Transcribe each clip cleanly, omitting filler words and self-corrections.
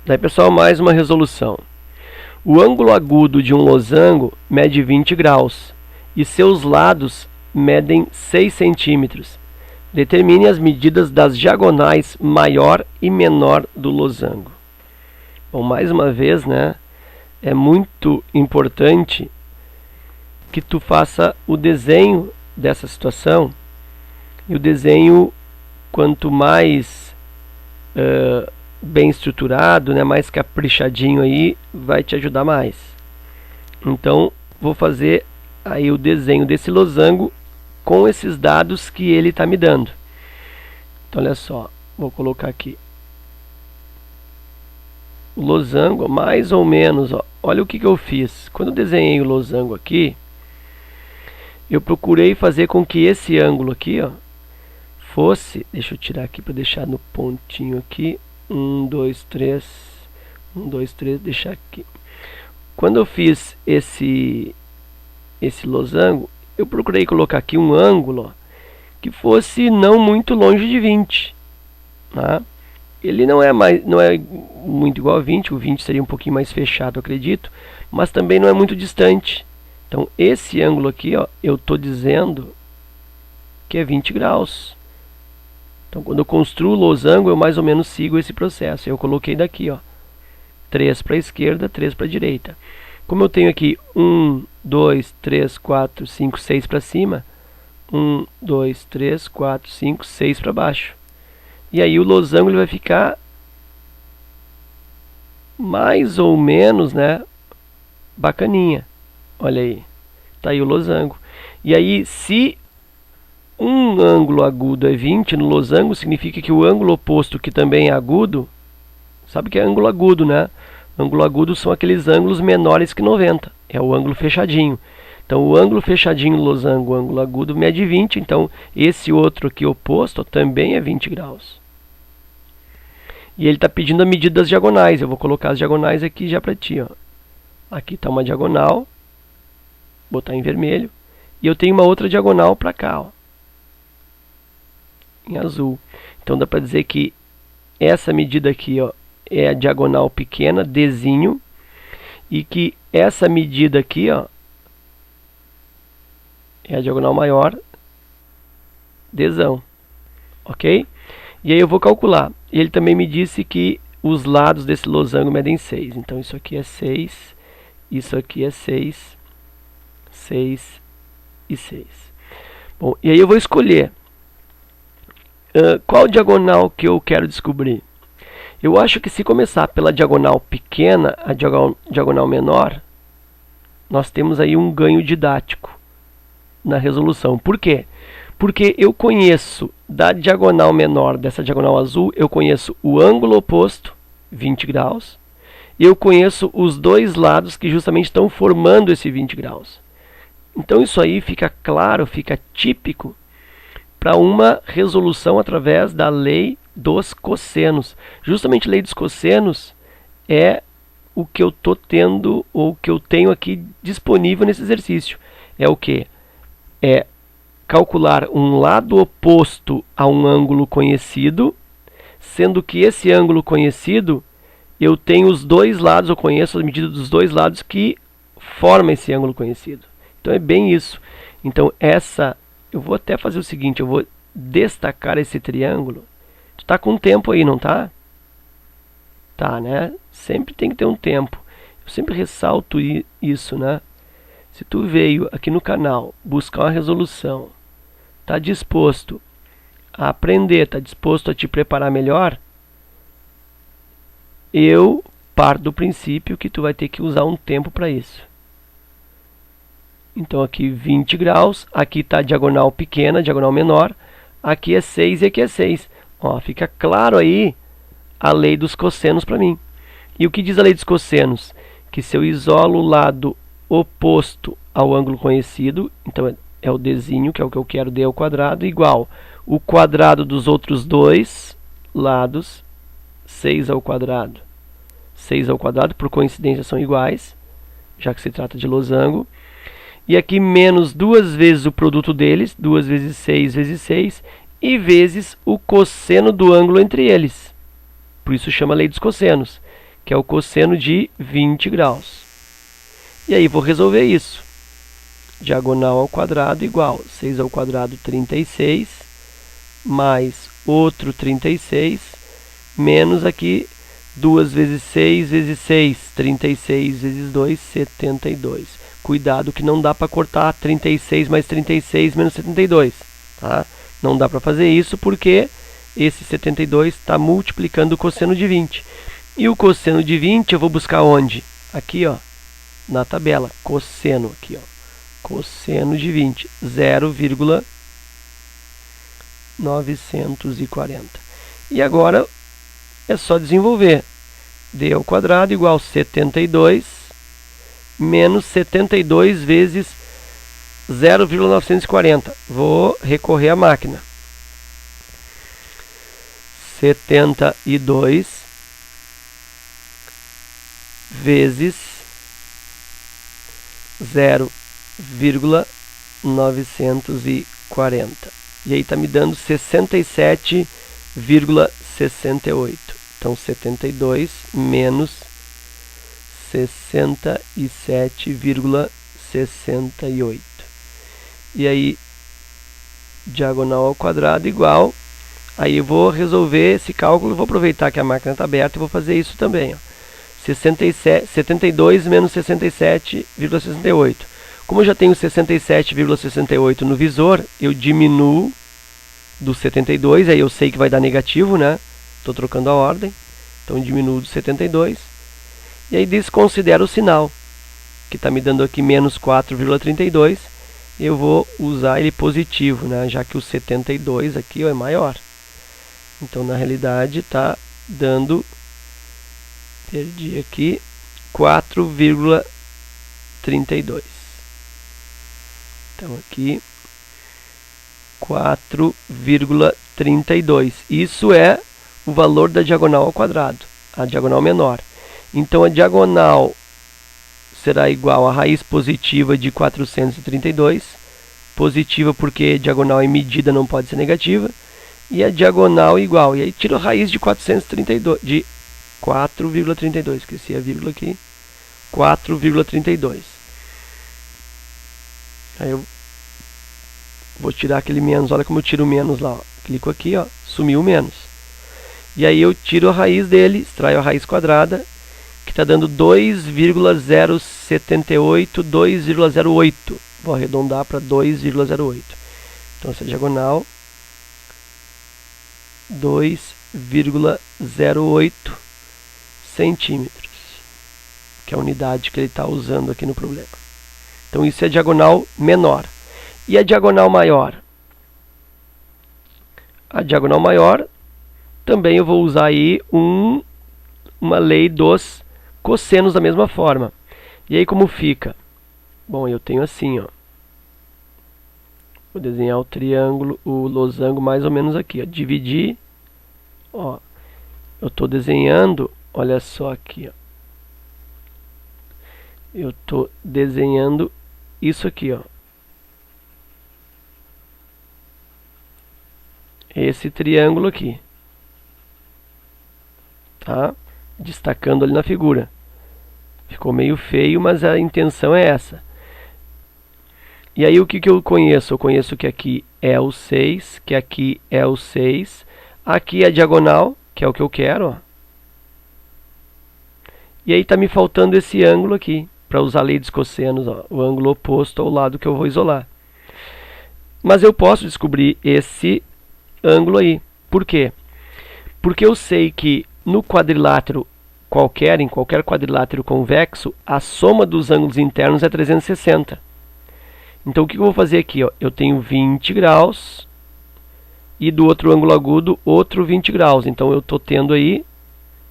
Daí, pessoal, mais uma resolução. O ângulo agudo de um losango mede 20 graus e seus lados medem 6 centímetros. Determine as medidas das diagonais maior e menor do losango. Bom, mais uma vez, né, é muito importante que tu faça o desenho dessa situação. E o desenho, quanto mais bem estruturado, né, mais caprichadinho aí, vai te ajudar mais. Então, vou fazer aí o desenho desse losango com esses dados que ele está me dando. Então, olha só, vou colocar aqui o losango, mais ou menos, ó. Olha o que eu fiz. Quando eu desenhei o losango aqui, eu procurei fazer com que esse ângulo aqui, ó, fosse, deixa eu tirar aqui para deixar no pontinho aqui, 1, 2, 3, 1, 2, 3, deixar aqui. Quando eu fiz esse losango, eu procurei colocar aqui um ângulo, ó, que fosse não muito longe de 20, tá? Ele não é muito igual a 20, o 20 seria um pouquinho mais fechado, acredito, mas também não é muito distante. Então, esse ângulo aqui, ó, eu estou dizendo que é 20 graus. Então, quando eu construo o losango, eu mais ou menos sigo esse processo. Eu coloquei daqui, ó, 3 para a esquerda, 3 para a direita. Como eu tenho aqui 1, 2, 3, 4, 5, 6 para cima, 1, 2, 3, 4, 5, 6 para baixo. E aí o losango ele vai ficar mais ou menos, né, bacaninha. Olha aí, tá aí o losango. E aí, se um ângulo agudo é 20 no losango, significa que o ângulo oposto, que também é agudo, sabe que é ângulo agudo, né? Ângulo agudo são aqueles ângulos menores que 90, é o ângulo fechadinho. Então, o ângulo fechadinho no losango, o ângulo agudo, mede 20, então esse outro aqui oposto também é 20 graus. E ele está pedindo a medida das diagonais. Eu vou colocar as diagonais aqui já para ti, ó. Aqui está uma diagonal, botar em vermelho, e eu tenho uma outra diagonal para cá, ó, em azul. Então dá para dizer que essa medida aqui, ó, é a diagonal pequena, Dzinho, e que essa medida aqui, ó, é a diagonal maior, Dzão, ok? E aí eu vou calcular. Ele também me disse que os lados desse losango medem 6. Então isso aqui é 6, isso aqui é 6, 6 e 6. Bom, e aí eu vou escolher qual diagonal que eu quero descobrir. Eu acho que se começar pela diagonal pequena, a diagonal menor, nós temos aí um ganho didático na resolução. Por quê? Porque eu conheço da diagonal menor, dessa diagonal azul, eu conheço o ângulo oposto, 20 graus, e eu conheço os dois lados que justamente estão formando esse 20 graus. Então isso aí fica claro, fica típico para uma resolução através da lei dos cossenos. Justamente a lei dos cossenos é o que eu estou tendo, ou o que eu tenho aqui disponível nesse exercício. É o que? É calcular um lado oposto a um ângulo conhecido, sendo que esse ângulo conhecido, eu tenho os dois lados, eu conheço a medida dos dois lados que formam esse ângulo conhecido. Então é bem isso. Então eu vou até fazer o seguinte, eu vou destacar esse triângulo. Tu tá com tempo aí, não tá? Tá, né? Sempre tem que ter um tempo. Eu sempre ressalto isso, né? Se tu veio aqui no canal buscar uma resolução, tá disposto a aprender, tá disposto a te preparar melhor, eu parto do princípio que tu vai ter que usar um tempo para isso. Então aqui 20 graus, aqui está a diagonal pequena, diagonal menor, aqui é 6 e aqui é 6. Ó, fica claro aí a lei dos cossenos para mim. E o que diz a lei dos cossenos? Que se eu isolo o lado oposto ao ângulo conhecido, então é o Dzinho, que é o que eu quero, D ao quadrado, igual o quadrado dos outros dois lados, 6 ao quadrado. 6 ao quadrado, por coincidência, são iguais, já que se trata de losango. E aqui menos 2 vezes o produto deles, 2 vezes 6 vezes 6, e vezes o cosseno do ângulo entre eles. Por isso chama lei dos cossenos, que é o cosseno de 20 graus. E aí vou resolver isso. Diagonal ao quadrado igual 6 ao quadrado 36, mais outro 36, menos aqui 2 vezes 6 vezes 6, 36 vezes 2, 72. Cuidado que não dá para cortar 36 mais 36 menos 72. Tá? Não dá para fazer isso porque esse 72 está multiplicando o cosseno de 20. E o cosseno de 20 eu vou buscar onde? Aqui, ó, na tabela. Cosseno aqui, ó. Cosseno de 20, 0,940. E agora é só desenvolver. D ao quadrado igual a 72 menos 72 vezes 0,940. Vou recorrer à máquina. 72 vezes 0,940. E aí está me dando 67,68. Então 72 menos 67,68. E aí diagonal ao quadrado igual. Aí eu vou resolver esse cálculo, vou aproveitar que a máquina está aberta e vou fazer isso também. Ó. 72 menos 67,68. Como eu já tenho 67,68 no visor, eu diminuo do 72, aí eu sei que vai dar negativo, né? Estou trocando a ordem, então diminuo do 72. E aí desconsidero o sinal, que está me dando aqui menos 4,32. Eu vou usar ele positivo, né? Já que o 72 aqui ó, é maior. Então, na realidade, está dando, perdi aqui, 4,32. Então, aqui, 4,32. Isso é o valor da diagonal ao quadrado, a diagonal menor. Então, a diagonal será igual à raiz positiva de 432. Positiva porque diagonal em medida não pode ser negativa. E a diagonal igual. E aí tiro a raiz de 432, de 4,32. Esqueci a vírgula aqui. 4,32. Aí eu vou tirar aquele menos. Olha como eu tiro o menos lá. Ó. Clico aqui, ó, sumiu o menos. E aí eu tiro a raiz dele, extraio a raiz quadrada, que está dando 2,078, 2,08. Vou arredondar para 2,08. Então essa diagonal 2,08 centímetros, que é a unidade que ele está usando aqui no problema. Então isso é a diagonal menor. E a diagonal maior? A diagonal maior, também eu vou usar aí uma lei dos cossenos da mesma forma. E aí como fica? Bom, eu tenho assim, ó. Vou desenhar o triângulo, o losango mais ou menos aqui, ó. Dividir, ó. Eu estou desenhando, olha só aqui, ó. Eu estou desenhando isso aqui, ó. Esse triângulo aqui. Tá? Destacando ali na figura. Ficou meio feio, mas a intenção é essa. E aí o que eu conheço? Eu conheço que aqui é o 6, que aqui é o 6. Aqui é a diagonal, que é o que eu quero. Ó. E aí está me faltando esse ângulo aqui, para usar a lei dos cossenos, ó, o ângulo oposto ao lado que eu vou isolar. Mas eu posso descobrir esse ângulo aí. Por quê? Porque eu sei que no quadrilátero qualquer, em qualquer quadrilátero convexo, a soma dos ângulos internos é 360. Então o que eu vou fazer aqui? Ó? Eu tenho 20 graus e do outro ângulo agudo outro 20 graus. Então eu estou tendo aí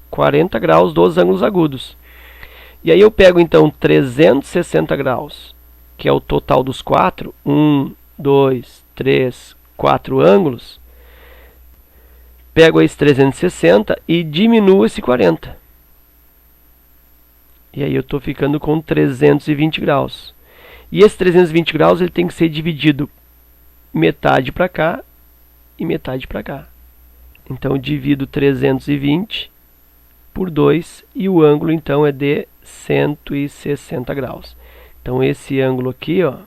40 graus dos ângulos agudos. E aí eu pego então 360 graus, que é o total dos 4, 1, 2, 3, 4 ângulos. Pego esse 360 e diminuo esse 40. E aí eu estou ficando com 320 graus. E esse 320 graus ele tem que ser dividido metade para cá e metade para cá. Então eu divido 320 por 2 e o ângulo então é de 160 graus. Então esse ângulo aqui, ó,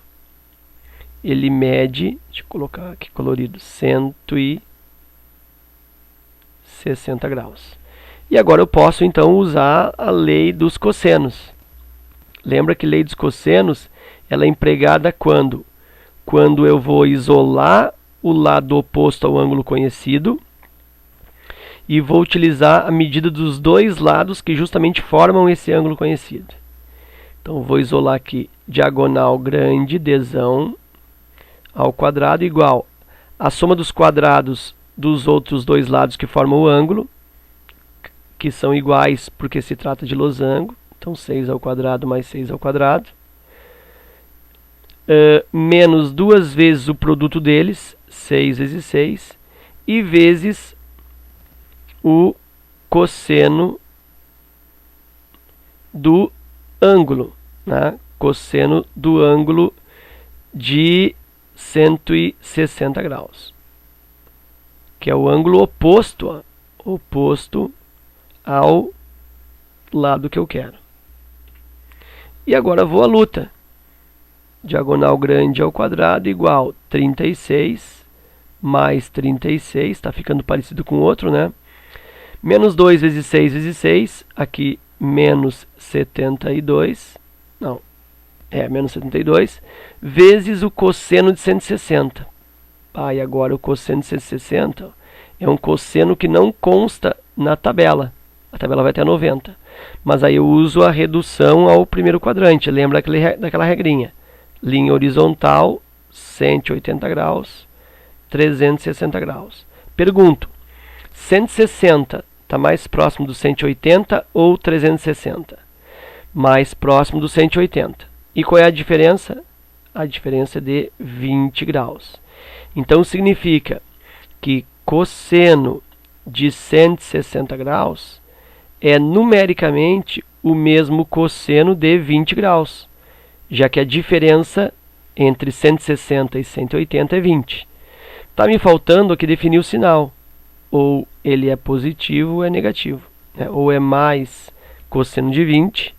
ele mede, deixa eu colocar aqui colorido, 160 graus. E agora eu posso então usar a lei dos cossenos. Lembra que lei dos cossenos, ela é empregada quando? Quando eu vou isolar o lado oposto ao ângulo conhecido e vou utilizar a medida dos dois lados que justamente formam esse ângulo conhecido. Então vou isolar aqui diagonal grande, Dzão, ao quadrado igual a soma dos quadrados dos outros dois lados que formam o ângulo, que são iguais porque se trata de losango. Então 6 ao quadrado mais 6 ao quadrado. Menos 2 vezes o produto deles, 6 vezes 6, e vezes o cosseno do ângulo, né? Cosseno do ângulo de 160 graus, que é o ângulo oposto, ó, oposto ao lado que eu quero. E agora vou à luta. Diagonal grande ao quadrado igual 36 mais 36, está ficando parecido com o outro, né? Menos 2 vezes 6 vezes 6, aqui menos 72, não, menos 72, vezes o cosseno de 160. E agora o cosseno de 160 é um cosseno que não consta na tabela. A tabela vai até 90. Mas aí eu uso a redução ao primeiro quadrante. Lembra daquela regrinha. Linha horizontal, 180 graus, 360 graus. Pergunto, 160 está mais próximo do 180 ou 360? Mais próximo do 180. E qual é a diferença? A diferença é de 20 graus. Então significa que cosseno de 160 graus é numericamente o mesmo cosseno de 20 graus, já que a diferença entre 160 e 180 é 20. Está me faltando aqui definir o sinal. Ou ele é positivo ou é negativo, né? Ou é mais cosseno de 20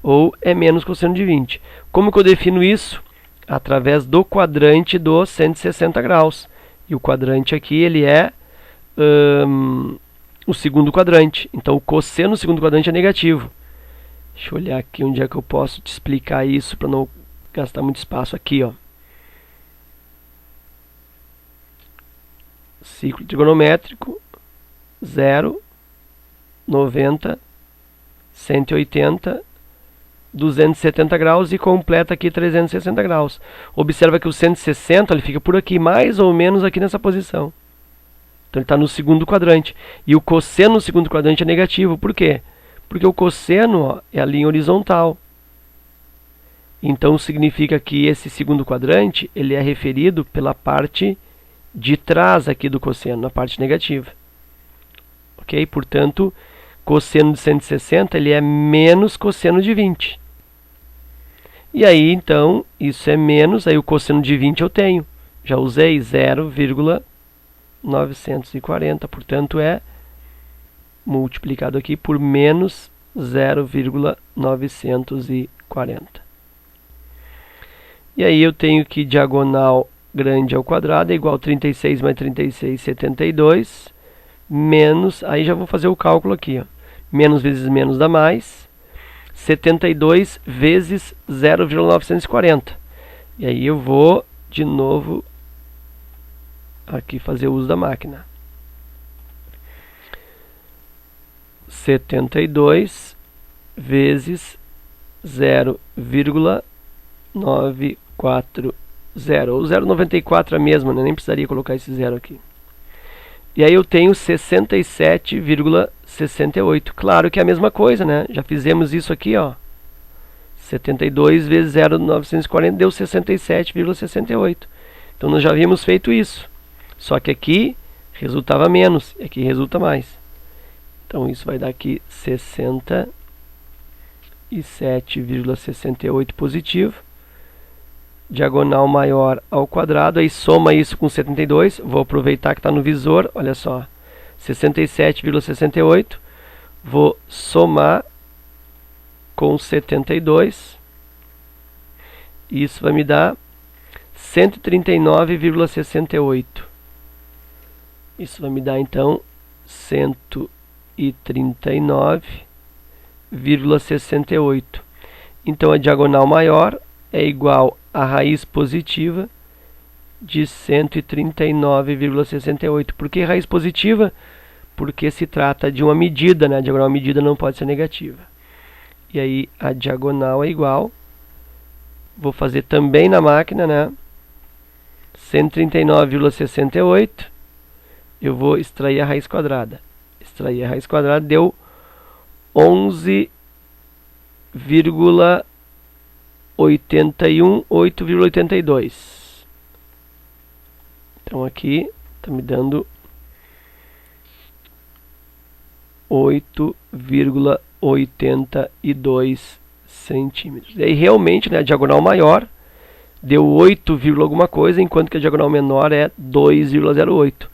ou é menos cosseno de 20. Como que eu defino isso? Através do quadrante dos 160 graus. E o quadrante aqui ele é o segundo quadrante. Então o cosseno do segundo quadrante é negativo. Deixa eu olhar aqui onde é que eu posso te explicar isso para não gastar muito espaço aqui, ó. Ciclo trigonométrico, 0, 90, 180, 270 graus e completa aqui 360 graus. Observa que o 160 ele fica por aqui, mais ou menos aqui nessa posição. Então ele está no segundo quadrante. E o cosseno no segundo quadrante é negativo. Por quê? Porque o cosseno, ó, é a linha horizontal. Então significa que esse segundo quadrante ele é referido pela parte de trás aqui do cosseno, na parte negativa. Ok? Portanto, cosseno de 160 ele é menos cosseno de 20. E aí, então, isso é menos, aí o cosseno de 20 eu tenho. Já usei 0,940, portanto é multiplicado aqui por menos 0,940. E aí eu tenho que diagonal grande ao quadrado é igual a 36 mais 36, 72, menos, aí já vou fazer o cálculo aqui, ó, menos vezes menos dá mais, 72 vezes 0,940. E aí eu vou, de novo, aqui fazer o uso da máquina. 72 vezes 0,940. O 0,94 é a mesma, né? Nem precisaria colocar esse zero aqui. E aí eu tenho 67,68. Claro que é a mesma coisa, né? Já fizemos isso aqui, ó. 72 vezes 0,940 deu 67,68. Então nós já havíamos feito isso. Só que aqui resultava menos, e aqui resulta mais. Então isso vai dar aqui 67,68 positivo. Diagonal maior ao quadrado, aí soma isso com 72, vou aproveitar que está no visor, olha só, 67,68, Vou somar com 72. Isso vai me dar 139,68. Isso vai me dar, então, 139,68. Então, a diagonal maior é igual à raiz positiva de 139,68. Por que raiz positiva? Porque se trata de uma medida, né? A diagonal medida não pode ser negativa. E aí, a diagonal é igual, vou fazer também na máquina, né? 139,68. Eu vou extrair a raiz quadrada. Extrair a raiz quadrada deu 11,81, 8,82. Então aqui está me dando 8,82 centímetros. E aí realmente, né, a diagonal maior deu 8, alguma coisa, enquanto que a diagonal menor é 2,08.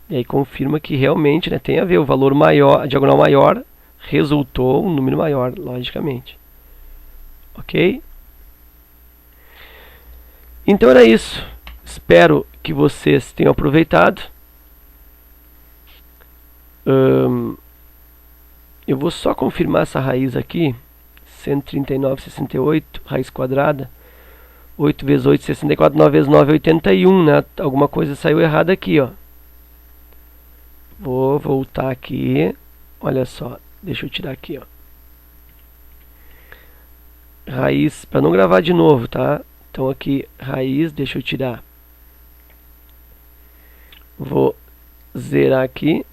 E aí confirma que realmente, né, tem a ver, o valor maior, a diagonal maior resultou um número maior, logicamente. Ok? Então era isso. Espero que vocês tenham aproveitado. Eu vou só confirmar essa raiz aqui. 139,68, raiz quadrada. 8 vezes 8, 64, 9 vezes 9, 81, né? Alguma coisa saiu errada aqui, ó. Vou voltar aqui. Olha só, deixa eu tirar aqui, ó. Raiz, para não gravar de novo, tá? Então aqui, raiz, deixa eu tirar. Vou zerar aqui.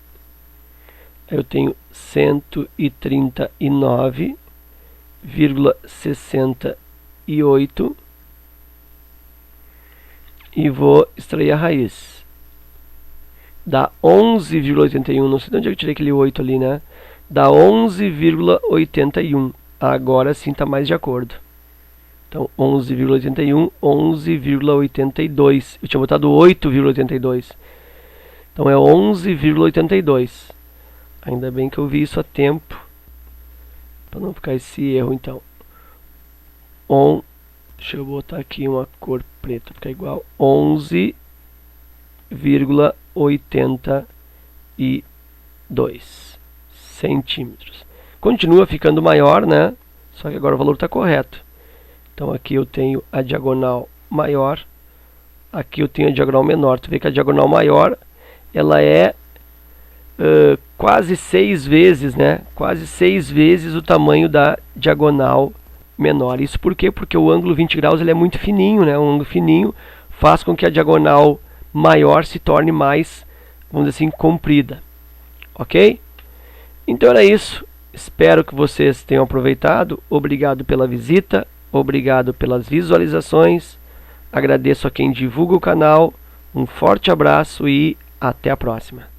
Eu tenho 139,68 e vou extrair a raiz. Dá 11,81, não sei de onde eu tirei aquele 8 ali, né? Dá 11,81. Agora sim está mais de acordo. Então 11,81, 11,82. Eu tinha botado 8,82. Então é 11,82. Ainda bem que eu vi isso a tempo, para não ficar esse erro, então. Deixa eu botar aqui uma cor preta, fica igual 11,82 centímetros. Continua ficando maior, né? Só que agora o valor está correto. Então aqui eu tenho a diagonal maior, aqui eu tenho a diagonal menor. Tu vê que a diagonal maior, ela é quase 6 vezes, né? Quase 6 vezes o tamanho da diagonal menor. Isso por quê? Porque o ângulo 20 graus ele é muito fininho, né? Um ângulo fininho faz com que a diagonal maior se torne mais, vamos dizer assim, comprida. Ok? Então era isso. Espero que vocês tenham aproveitado. Obrigado pela visita. Obrigado pelas visualizações. Agradeço a quem divulga o canal. Um forte abraço e até a próxima.